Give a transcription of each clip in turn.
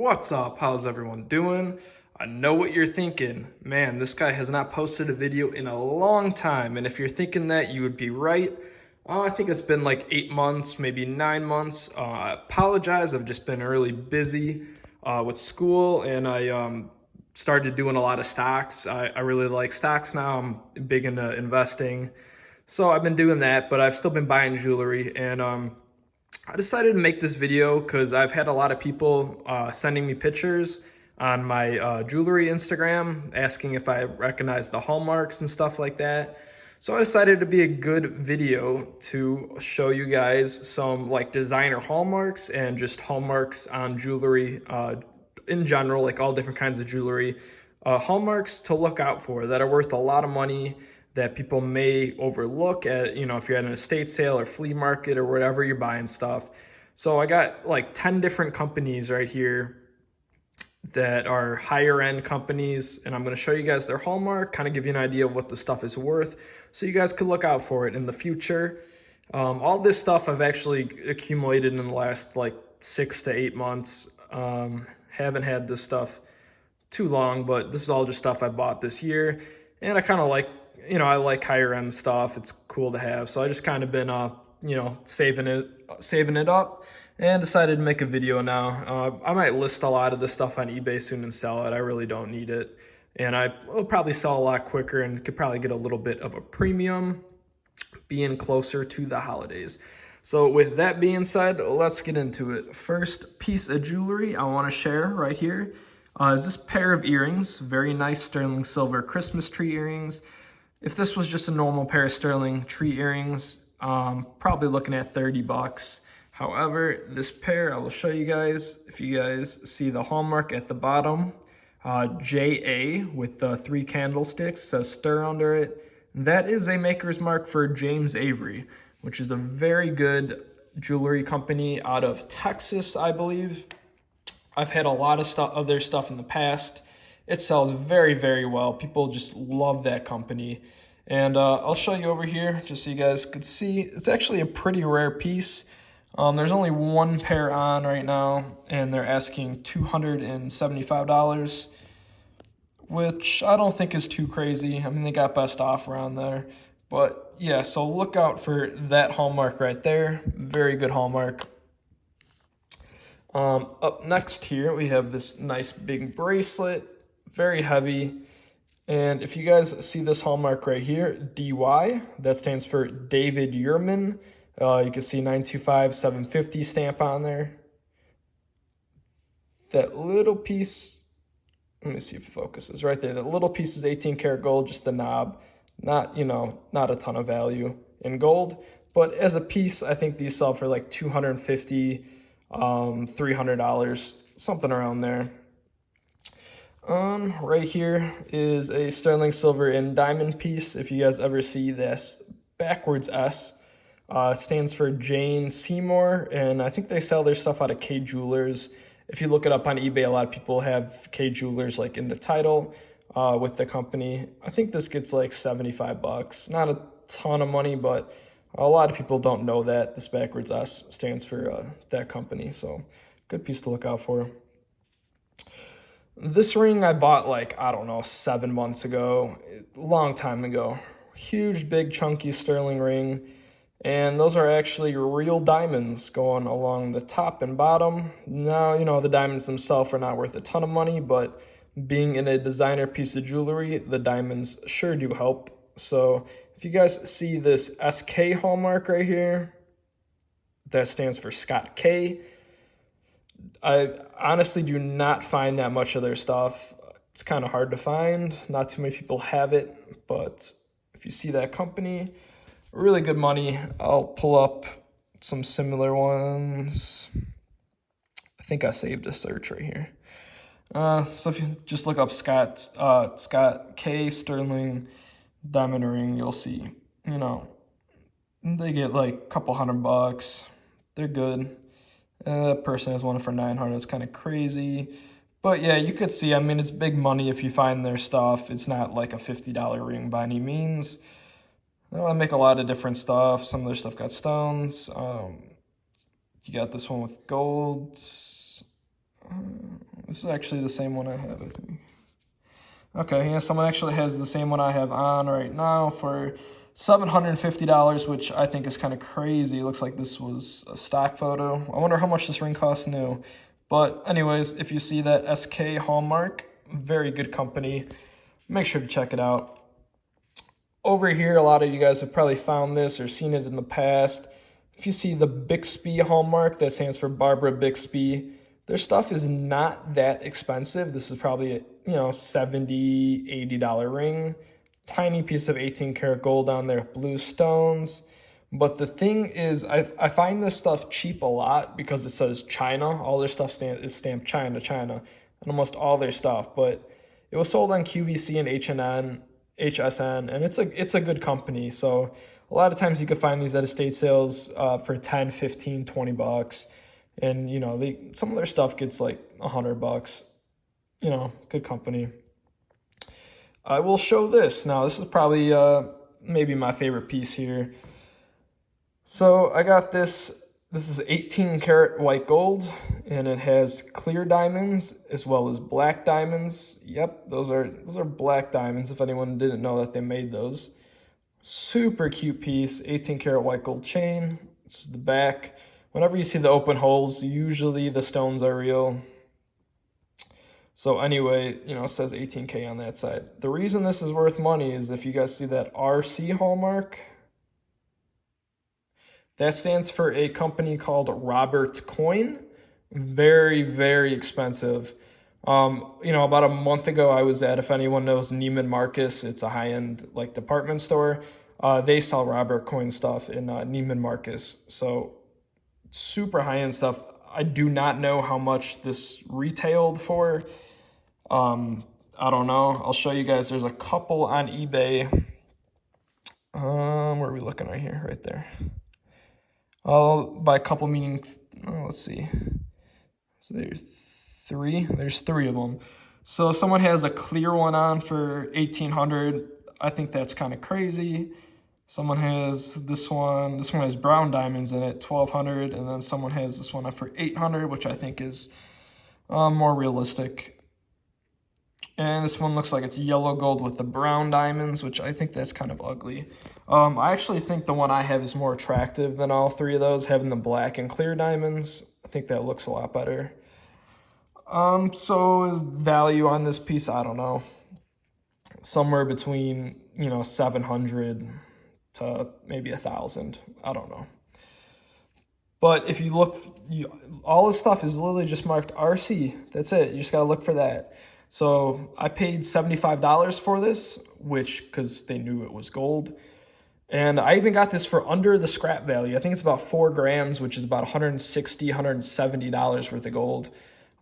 What's up? How's everyone doing? I know what you're thinking. Man, this guy has not posted a video in a long time. And if you're thinking that, you would be right. I think it's been like 8 months, maybe 9 months. I apologize. I've just been really busy with school, and I started doing a lot of stocks. I really like stocks now. I'm big into investing. So I've been doing that, but I've still been buying jewelry, and I decided to make this video because I've had a lot of people sending me pictures on my jewelry Instagram asking if I recognize the hallmarks and stuff like that. So I decided to be a good video to show you guys some like designer hallmarks and just hallmarks on jewelry in general, like all different kinds of jewelry. Hallmarks to look out for that are worth a lot of money, that people may overlook at, you know, if you're at an estate sale or flea market or whatever you're buying stuff. So I got like 10 different companies right here that are higher end companies, and I'm going to show you guys their hallmark, kind of give you an idea of what the stuff is worth so you guys could look out for it in the future. All this stuff I've actually accumulated in the last like 6 to 8 months. Haven't had this stuff too long, but this is all just stuff I bought this year, and I kind of like, you know, I like higher end stuff. It's cool to have. So I just kind of been, you know, saving it up and decided to make a video now. I might list a lot of this stuff on eBay soon and sell it. I really don't need it. And I will probably sell a lot quicker and could probably get a little bit of a premium being closer to the holidays. So with that being said, let's get into it. First piece of jewelry I want to share right here is this pair of earrings. Very nice sterling silver Christmas tree earrings. If this was just a normal pair of sterling tree earrings, probably looking at 30 bucks. However, this pair, I will show you guys, if you guys see the hallmark at the bottom, JA with the 3 candlesticks, says stir under it. That is a maker's mark for James Avery, which is a very good jewelry company out of Texas, I believe. I've had a lot of their stuff in the past. It sells very, very well. People just love that company. And I'll show you over here just so you guys could see. It's actually a pretty rare piece. There's only one pair on right now, and they're asking $275, which I don't think is too crazy. I mean, they got best offer on there. But yeah, so look out for that hallmark right there. Very good hallmark. Up next here, we have this nice big bracelet. Very heavy. And if you guys see this hallmark right here, DY, that stands for David Yurman. You can see 925-750 stamp on there. That little piece, let me see if it focuses right there. That little piece is 18 karat gold, just the knob. Not, you know, not a ton of value in gold. But as a piece, I think these sell for like $250, $300, something around there. Right here is a sterling silver and diamond piece. If you guys ever see this backwards S, it stands for Jane Seymour, and I think they sell their stuff out of K Jewelers. If you look it up on eBay, a lot of people have K Jewelers like in the title with the company. I think this gets like 75 bucks. Not a ton of money, but a lot of people don't know that this backwards S stands for that company. So good piece to look out for. This ring I bought like, I don't know, 7 months ago, a long time ago. Huge, big, chunky sterling ring. And those are actually real diamonds going along the top and bottom. Now, you know, the diamonds themselves are not worth a ton of money, but being in a designer piece of jewelry, the diamonds sure do help. So if you guys see this SK hallmark right here, that stands for Scott K. I honestly do not find that much of their stuff. It's kind of hard to find. Not too many people have it, but if you see that company, really good money. I'll pull up some similar ones. I think I saved a search right here. So if you just look up Scott K sterling diamond ring, you'll see, you know, they get like a couple $100. They're good. That person has one for $900. It's kind of crazy. But yeah, you could see, I mean, it's big money if you find their stuff. It's not like a $50 ring by any means. I make a lot of different stuff. Some of their stuff got stones. You got this one with gold. This is actually the same one I have, I think. Okay, yeah, someone actually has the same one I have on right now for $750, which I think is kind of crazy. It looks like this was a stock photo. I wonder how much this ring costs new. But anyways, if you see that SK Hallmark, very good company. Make sure to check it out. Over here, a lot of you guys have probably found this or seen it in the past. If you see the Bixby Hallmark, that stands for Barbara Bixby. Their stuff is not that expensive. This is probably a, $70, $80 ring. Tiny piece of 18 karat gold on there, blue stones. But the thing is, I find this stuff cheap a lot because it says China. All their stuff is stamped China, and almost all their stuff. But it was sold on QVC and HSN, and it's a good company. So a lot of times you can find these at estate sales for 10, 15, 20 bucks. And, some of their stuff gets like $100. Good company. I will show this. Now, this is probably maybe my favorite piece here. So I got this. This is 18 karat white gold, and it has clear diamonds as well as black diamonds. Yep, those are black diamonds, if anyone didn't know that they made those. Super cute piece, 18 karat white gold chain. This is the back. Whenever you see the open holes, usually the stones are real. So anyway, it says 18K on that side. The reason this is worth money is if you guys see that RC hallmark, that stands for a company called Robert Coin. Very, very expensive. About a month ago, I was at, if anyone knows Neiman Marcus, it's a high-end department store. They sell Robert Coin stuff in Neiman Marcus. So super high-end stuff. I do not know how much this retailed for. I don't know. I'll show you guys. There's a couple on eBay. Where are we looking right here? Right there. By a couple meaning, let's see. So there's three. There's three of them. So someone has a clear one on for $1,800. I think that's kind of crazy. Someone has this one. This one has brown diamonds in it, $1,200, and then someone has this one up for $800, which I think is more realistic. And this one looks like it's yellow gold with the brown diamonds, which I think that's kind of ugly. I actually think the one I have is more attractive than all three of those, having the black and clear diamonds. I think that looks a lot better. So is value on this piece, I don't know. Somewhere between, 700 to maybe 1,000. I don't know. But if you look, all this stuff is literally just marked RC. That's it. You just got to look for that. So I paid $75 for this, because they knew it was gold. And I even got this for under the scrap value. I think it's about 4 grams, which is about $160, $170 worth of gold.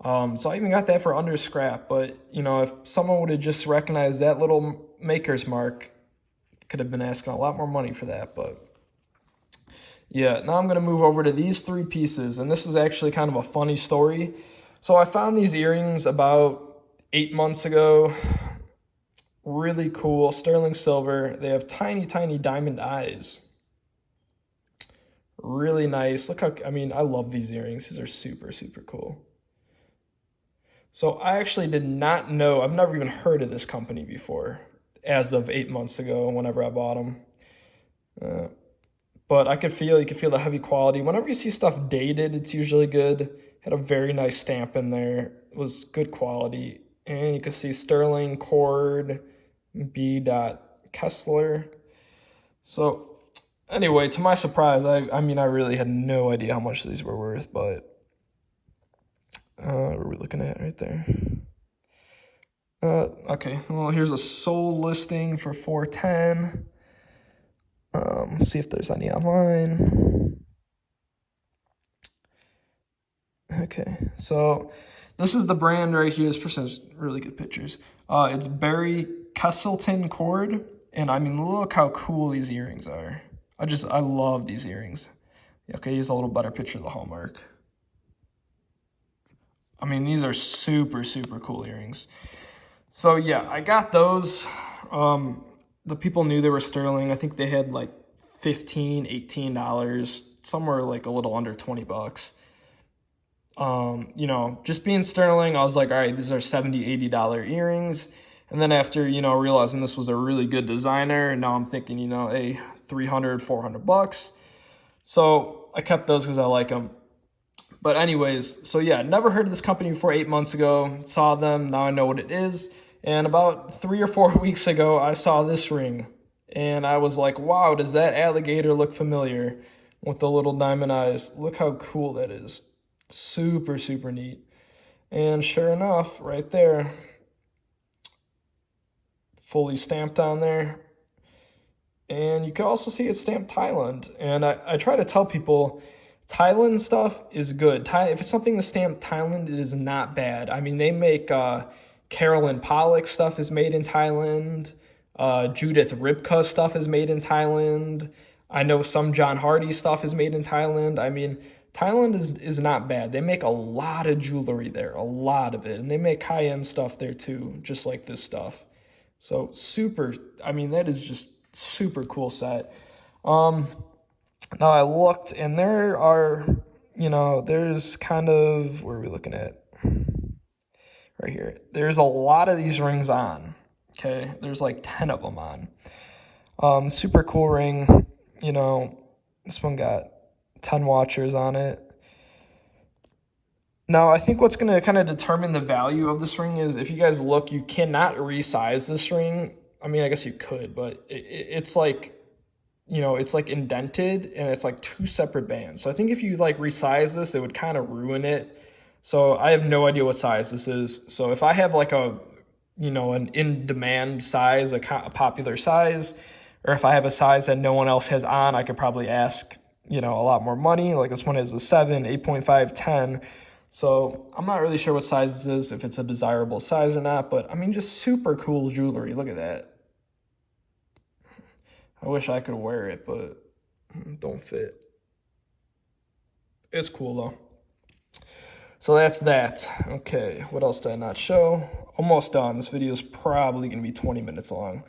So I even got that for under scrap. But, if someone would have just recognized that little maker's mark, could have been asking a lot more money for that. But yeah, now I'm going to move over to these 3 pieces. And this is actually kind of a funny story. So I found these earrings about 8 months ago. Really cool, sterling silver. They have tiny, tiny diamond eyes. Really nice. Look how, I love these earrings. These are super, super cool. So I actually did not know, I've never even heard of this company before, as of 8 months ago, whenever I bought them. But you could feel the heavy quality. Whenever you see stuff dated, it's usually good. Had a very nice stamp in there. It was good quality. And you can see sterling cord B. Kessler. So anyway, to my surprise, I really had no idea how much these were worth, but what are we looking at right there? Okay, well, here's a sold listing for $410. Let's see if there's any online. Okay, so this is the brand right here. This person has really good pictures. It's Barry Kesselman cord, and look how cool these earrings are. I love these earrings. Okay, here's a little better picture of the hallmark. These are super, super cool earrings. So yeah, I got those. The people knew they were sterling. I think they had like $15, $18, somewhere like a little under 20 bucks. You know, just being sterling, I was like, all right, these are $70, $80 earrings. And then after, you know, realizing this was a really good designer, and now I'm thinking, you know, hey, 300, 400 bucks. So I kept those because I like them. But anyways, so yeah, never heard of this company before 8 months ago. Saw them, now I know what it is. And about 3 or 4 weeks ago, I saw this ring. And I was like, wow, does that alligator look familiar with the little diamond eyes? Look how cool that is. Super, super neat. And sure enough, right there, fully stamped on there. And you can also see it stamped Thailand. And I try to tell people, Thailand stuff is good. If it's something that's stamped Thailand, it is not bad. I mean, they make Carolyn Pollock stuff is made in Thailand. Judith Ripka stuff is made in Thailand. I know some John Hardy stuff is made in Thailand. I mean, Thailand is not bad. They make a lot of jewelry there, a lot of it. And they make high-end stuff there too, just like this stuff. So super, I mean, that is just super cool set. Now I looked and there are, you know, there's kind of, where are we looking at? Right here. There's a lot of these rings on, okay? There's like 10 of them on. Super cool ring, you know, this one got 10 watchers on it. Now, I think what's going to kind of determine the value of this ring is if you guys look, you cannot resize this ring. I mean, I guess you could, but it's like, you know, it's like indented and it's like 2 separate bands. So I think if you like resize this, it would kind of ruin it. So I have no idea what size this is. So if I have like a, you know, an in-demand size, a popular size, or if I have a size that no one else has on, I could probably ask, you know, a lot more money. Like this one is a 7, 8.5, 10. So I'm not really sure what size this is, if it's a desirable size or not, but I mean, just super cool jewelry. Look at that. I wish I could wear it, but don't fit. It's cool though. So that's that. Okay, what else did I not show? Almost done. This video is probably going to be 20 minutes long.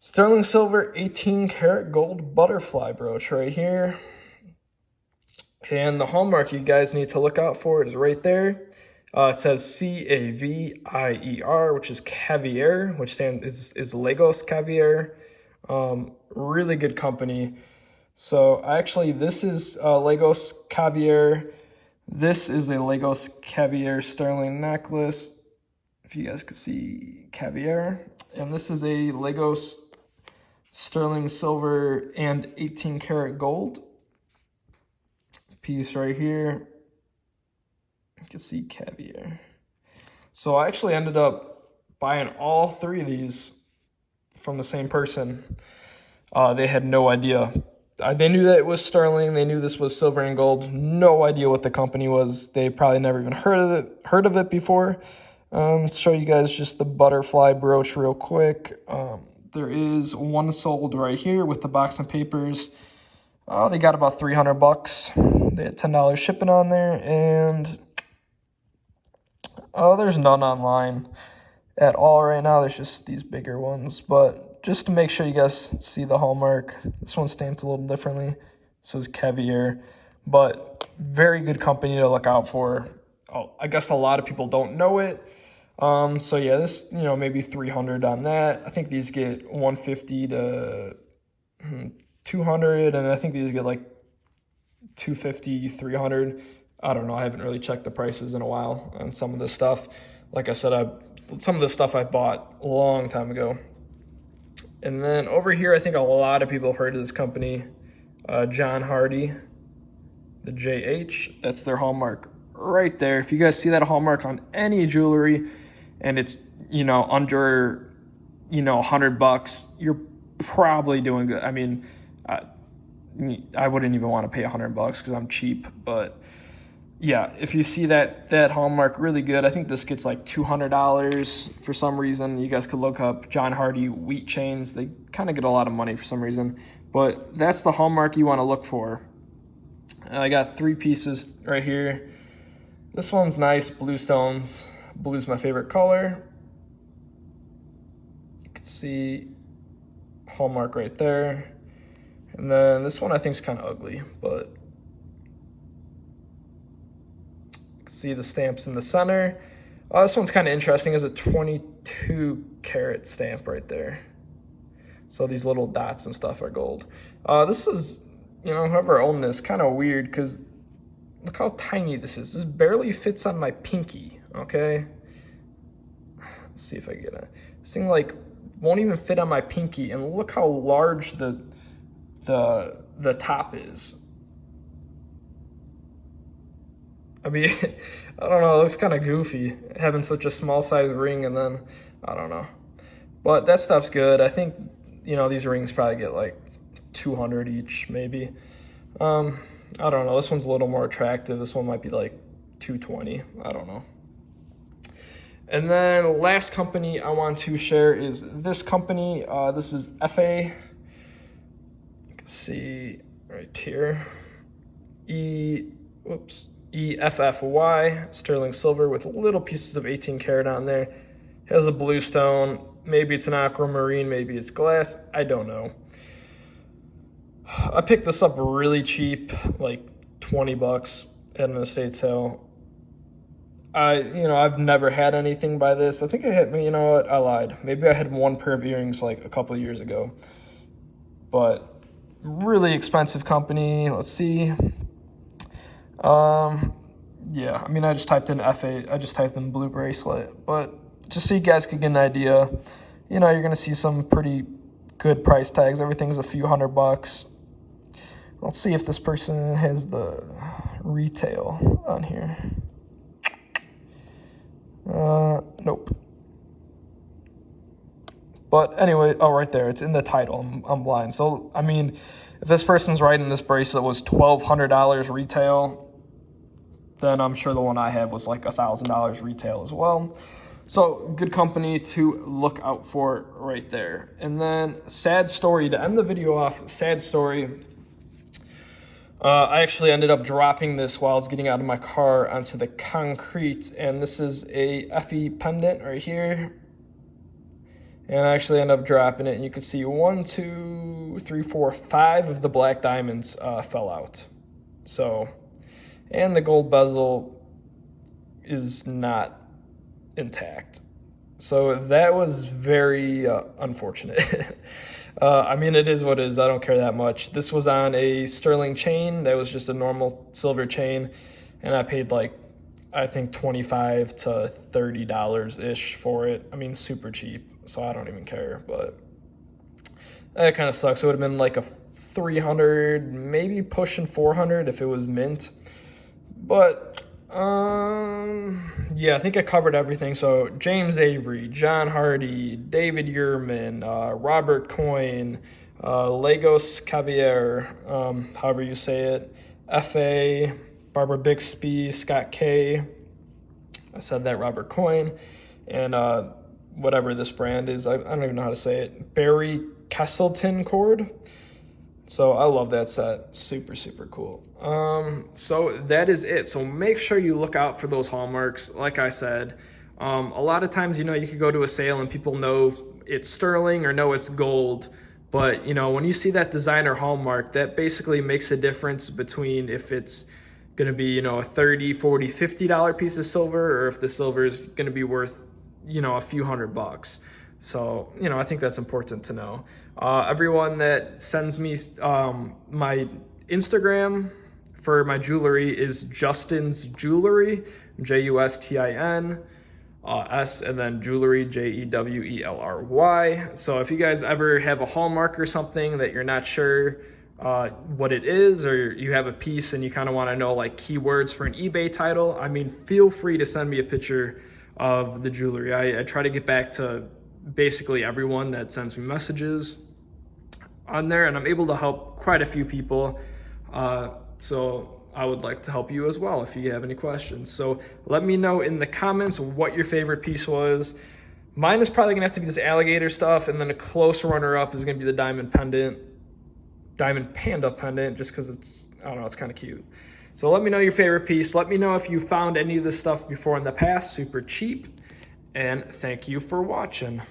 Sterling silver 18 karat gold butterfly brooch right here. And the hallmark you guys need to look out for is right there. It says Cavier, which is Caviar, which is Lagos Caviar. Really good company. So actually, this is Lagos Caviar. This is a Lagos Caviar sterling necklace. If you guys could see Caviar. And this is a Lagos sterling silver and 18 karat gold piece right here. You can see Caviar. So I actually ended up buying all 3 of these from the same person. They had no idea. They knew that it was sterling. They knew this was silver and gold. No idea what the company was. They probably never even heard of it before. Let's show you guys just the butterfly brooch real quick. There is one sold right here with the box and papers. They got about 300 bucks. They had $10 shipping on there, and there's none online at all right now. There's just these bigger ones, but just to make sure you guys see the hallmark, this one's stamped a little differently. It says Caviar, but very good company to look out for. Oh, I guess a lot of people don't know it. So yeah, this, you know, maybe 300 on that. I think these get 150 to 200, and I think these get like 250, 300. I don't know. I haven't really checked the prices in a while on some of this stuff. Like I said, some of this stuff I bought a long time ago. And then over here, I think a lot of people have heard of this company, John Hardy, the JH. That's their hallmark right there. If you guys see that hallmark on any jewelry and it's, you know, under, you know, 100 bucks, you're probably doing good. I mean, I wouldn't even want to pay 100 bucks because I'm cheap, but yeah, if you see that hallmark, really good. I think this gets like $200 for some reason. You guys could look up John Hardy wheat chains. They kind of get a lot of money for some reason, but that's the hallmark you want to look for. I got 3 pieces right here. This one's nice, blue stones. Blue's my favorite color. You can see hallmark right there. And then this one I think is kind of ugly, but See the stamps in the center. This one's kind of interesting. It's a 22 karat stamp right there. So these little dots and stuff are gold. This is, you know, whoever owned this, kind of weird because look how tiny this is. This barely fits on my pinky, okay? Let's see if I get it. This thing like won't even fit on my pinky, and look how large the top is. I mean, I don't know, it looks kind of goofy having such a small size ring, and then, I don't know. But that stuff's good. I think, you know, these rings probably get like 200 each, maybe. I don't know, this one's a little more attractive. This one might be like 220, I don't know. And then last company I want to share is this company. This is Effy. You can see right here. EFFY, sterling silver with little pieces of 18 karat on there. Has a blue stone. Maybe it's an aquamarine, maybe it's glass. I don't know. I picked this up really cheap, like 20 bucks at an estate sale. I've never had anything by this. I think I had, you know what, I lied. Maybe I had one pair of earrings like a couple of years ago. But really expensive company. Let's see. Yeah, I mean, I just typed in F8. I just typed in blue bracelet. But just so you guys could get an idea, you know, you're going to see some pretty good price tags. Everything's a few $100. Let's see if this person has the retail on here. Nope. But anyway, oh, right there, it's in the title. I'm blind. So, I mean, if this person's writing this bracelet was $1,200 retail, then I'm sure the one I have was like $1,000 retail as well. So, good company to look out for right there. And then, sad story, to end the video off, sad story. I actually ended up dropping this while I was getting out of my car onto the concrete, and this is a Effy pendant right here. And I actually ended up dropping it, and you can see 1, 2, 3, 4, 5 of the black diamonds fell out. So, and the gold bezel is not intact. So that was very unfortunate. I mean, it is what it is. I don't care that much. This was on a sterling chain. That was just a normal silver chain. And I paid like, I think $25 to $30-ish for it. I mean, super cheap. So I don't even care. But that kind of sucks. It would have been like a 300, maybe pushing 400 if it was mint. But yeah, I think I covered everything. So James Avery, John Hardy, David Yurman, Robert Coyne, Lagos Caviar, however you say it, F.A., Barbara Bixby, Scott K. I said that, Robert Coyne, and whatever this brand is, I don't even know how to say it, Barry Kesselman cord. So I love that set. Super, super cool. So that is it. So make sure you look out for those hallmarks. Like I said, a lot of times, you know, you could go to a sale and people know it's sterling or know it's gold. But, you know, when you see that designer hallmark, that basically makes a difference between if it's going to be, you know, a $30, $40, $50 piece of silver, or if the silver is going to be worth, you know, a few $100. So, you know, I think that's important to know. Everyone that sends me my Instagram for my jewelry is Justin's Jewelry, Justin, S, and then jewelry, Jewelry. So if you guys ever have a hallmark or something that you're not sure what it is, or you have a piece and you kind of want to know like keywords for an eBay title, I mean, feel free to send me a picture of the jewelry. I try to get back to basically everyone that sends me messages on there, and I'm able to help quite a few people. So I would like to help you as well if you have any questions. So let me know in the comments what your favorite piece was. Mine is probably gonna have to be this alligator stuff, and then a close runner-up is gonna be the diamond panda pendant, just because it's, I don't know, it's kind of cute. So let me know your favorite piece. Let me know if you found any of this stuff before in the past, super cheap. And thank you for watching.